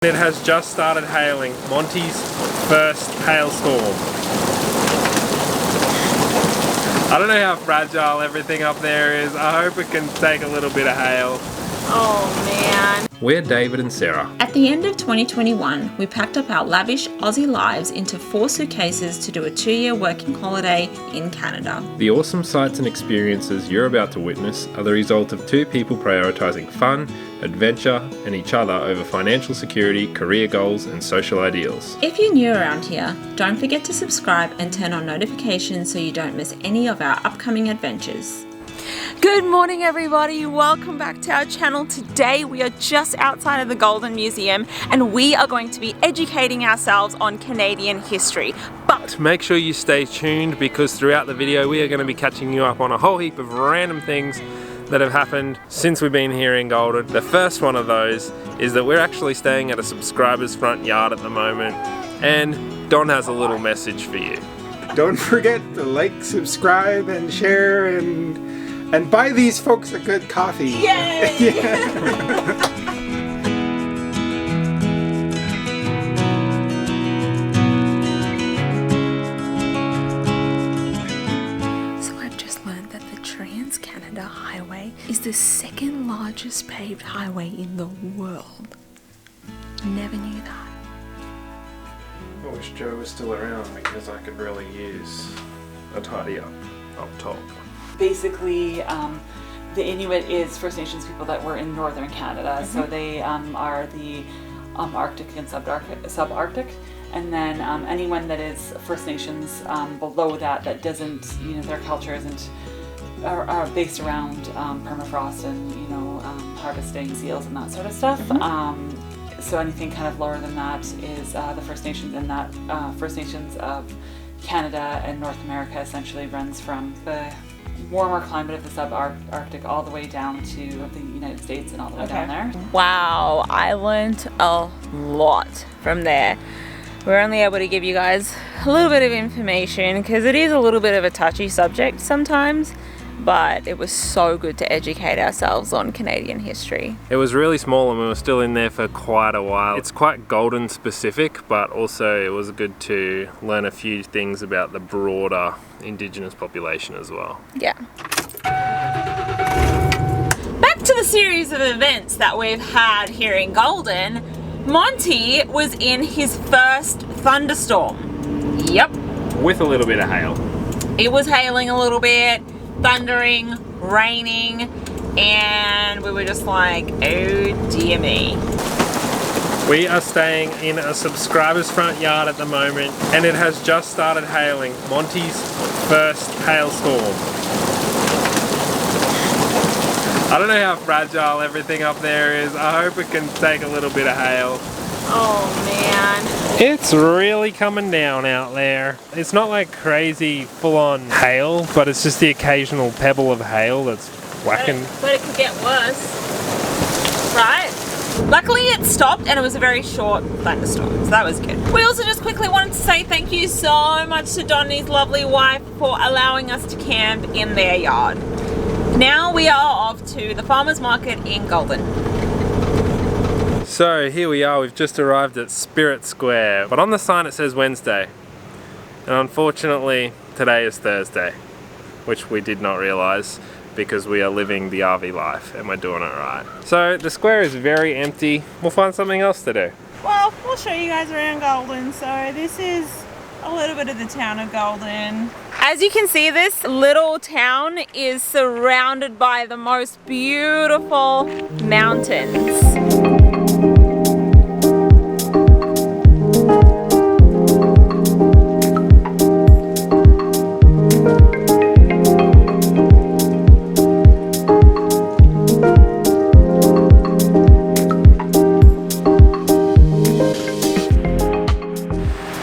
It has just started hailing. Monty's first hailstorm. I don't know how fragile everything up there is. I hope it can take a little bit of hail. Oh man. We're David and Sarah. At the end of 2021, we packed up our lavish Aussie lives into 4 suitcases to do a 2-year working holiday in Canada. The awesome sights and experiences you're about to witness are the result of 2 people prioritising fun, adventure, and each other over financial security, career goals, and social ideals. If you're new around here, don't forget to subscribe and turn on notifications so you don't miss any of our upcoming adventures. Good morning everybody, welcome back to our channel. Today we are just outside of the Golden Museum and we are going to be educating ourselves on Canadian history. But make sure you stay tuned because throughout the video we are going to be catching you up on a whole heap of random things that have happened since we've been here in Golden. The first one of those is that we're actually staying at a subscriber's front yard at the moment, and Don has a little message for you. Don't forget to like, subscribe, and share, and buy these folks a good coffee. yay! Yeah. Trans-Canada Highway is the second largest paved highway in the world. Never knew that. I wish Joe was still around because I could really use a tidy up top. Basically, the Inuit is First Nations people that were in northern Canada, so they are the Arctic and subarctic. And then anyone that is First Nations below that doesn't, their culture are based around permafrost and harvesting seals and that sort of stuff. So anything kind of lower than that is the First Nations, and that First Nations of Canada and North America essentially runs from the warmer climate of the subarctic all the way down to the United States and all the way down there. Wow, I learned a lot from there. We're only able to give you guys a little bit of information because it is a little bit of a touchy subject sometimes, but it was so good to educate ourselves on Canadian history. It was really small and we were still in there for quite a while. It's quite Golden specific, but also it was good to learn a few things about the broader Indigenous population as well. Yeah. Back to the series of events that we've had here in Golden. Monty was in his first thunderstorm. Yep. With a little bit of hail. It was hailing a little bit, thundering, raining, and we were just like, oh dear me. We are staying in a subscriber's front yard at the moment, and it has just started hailing. Monty's first hailstorm. I don't know how fragile everything up there is. I hope it can take a little bit of hail. Oh man. It's really coming down out there. It's not like crazy full-on hail, but it's just the occasional pebble of hail that's whacking. But it could get worse, right? Luckily it stopped and it was a very short thunderstorm, so that was good. We also just quickly wanted to say thank you so much to Don and his lovely wife for allowing us to camp in their yard. Now we are off to the farmers market in Golden. So here we are, we've just arrived at Spirit Square, but on the sign it says Wednesday. And unfortunately today is Thursday, which we did not realise because we are living the RV life and we're doing it right. So the square is very empty. We'll find something else to do. Well, we'll show you guys around Golden. So this is a little bit of the town of Golden. As you can see, this little town is surrounded by the most beautiful mountains.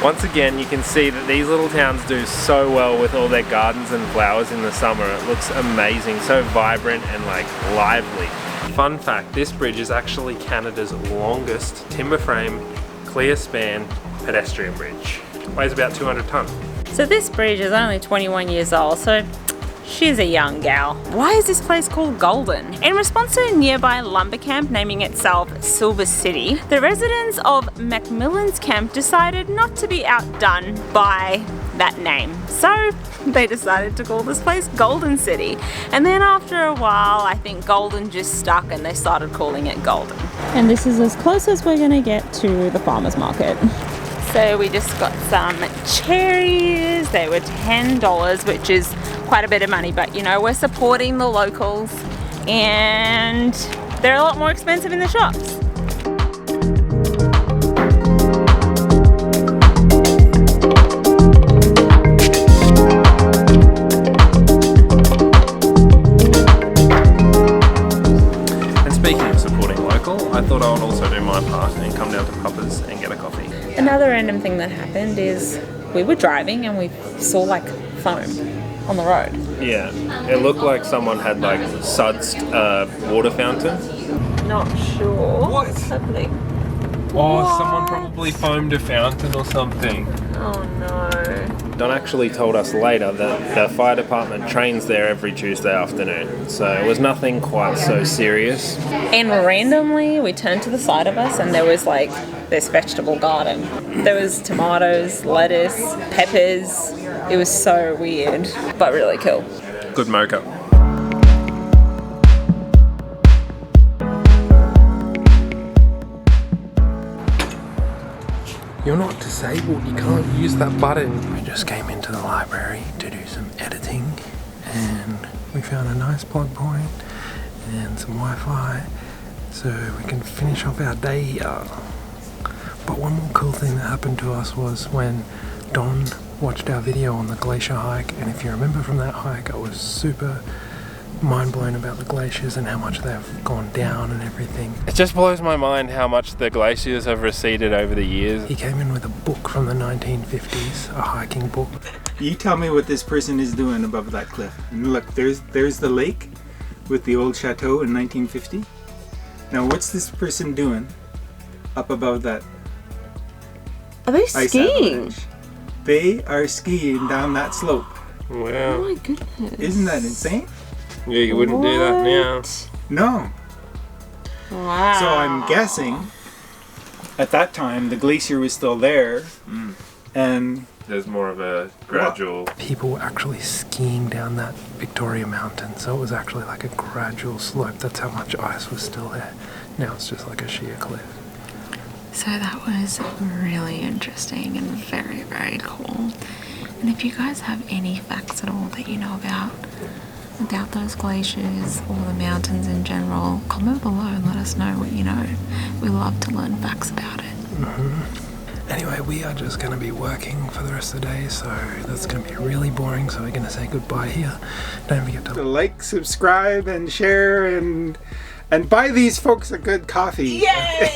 Once again, you can see that these little towns do so well with all their gardens and flowers in the summer. It looks amazing, so vibrant and like lively. Fun fact, this bridge is actually Canada's longest timber frame, clear span pedestrian bridge. Weighs about 200 tonnes. So this bridge is only 21 years old, so She's a young gal. Why is this place called Golden? In response to a nearby lumber camp naming itself Silver City, the residents of Macmillan's camp decided not to be outdone by that name. So they decided to call this place Golden City. And then after a while, I think Golden just stuck and they started calling it Golden. And this is as close as we're gonna get to the farmer's market. So we just got some cherries. They were $10, which is quite a bit of money, but you know, we're supporting the locals and they're a lot more expensive in the shops. And speaking of supporting local, I thought I would also do my part and come down to Papa's and get a coffee. Another random thing that happened is we were driving and we saw like foam on the road. Yeah, it looked like someone had like sudsed a water fountain. Not sure What's happening. Oh, someone probably foamed a fountain or something. Oh no. Don actually told us later that the fire department trains there every Tuesday afternoon, so it was nothing quite so serious. And randomly we turned to the side of us and there was like this vegetable garden. There was tomatoes, lettuce, peppers. It was so weird, but really cool. Good mocha. You're not disabled, you can't use that button. We just came into the library to do some editing and we found a nice plug point and some Wi-Fi so we can finish off our day here. But one more cool thing that happened to us was when Don watched our video on the glacier hike, and if you remember from that hike, I was super mind blown about the glaciers and how much they've gone down and everything. It just blows my mind how much the glaciers have receded over the years. He came in with a book from the 1950s, a hiking book. You tell me what this person is doing above that cliff. And look, there's the lake with the old chateau in 1950. Now what's this person doing up above that? Are they ice skiing? avalanche? They are skiing down that slope. Wow. Oh my goodness. Isn't that insane? Yeah, you wouldn't do that now. No. Wow. So I'm guessing at that time the glacier was still there and There's more of a gradual... People were actually skiing down that Victoria mountain, so it was actually like a gradual slope. That's how much ice was still there. Now it's just like a sheer cliff. So that was really interesting and very, very cool. And if you guys have any facts at all that you know about those glaciers or the mountains in general, comment below and let us know what you know. We love to learn facts about it. Anyway, we are just going to be working for the rest of the day, so that's going to be really boring, so we're going to say goodbye here. Don't forget to like, subscribe, and share, and buy these folks a good coffee. Yay!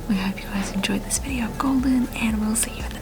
We hope you guys enjoyed this video of Golden, and we'll see you in the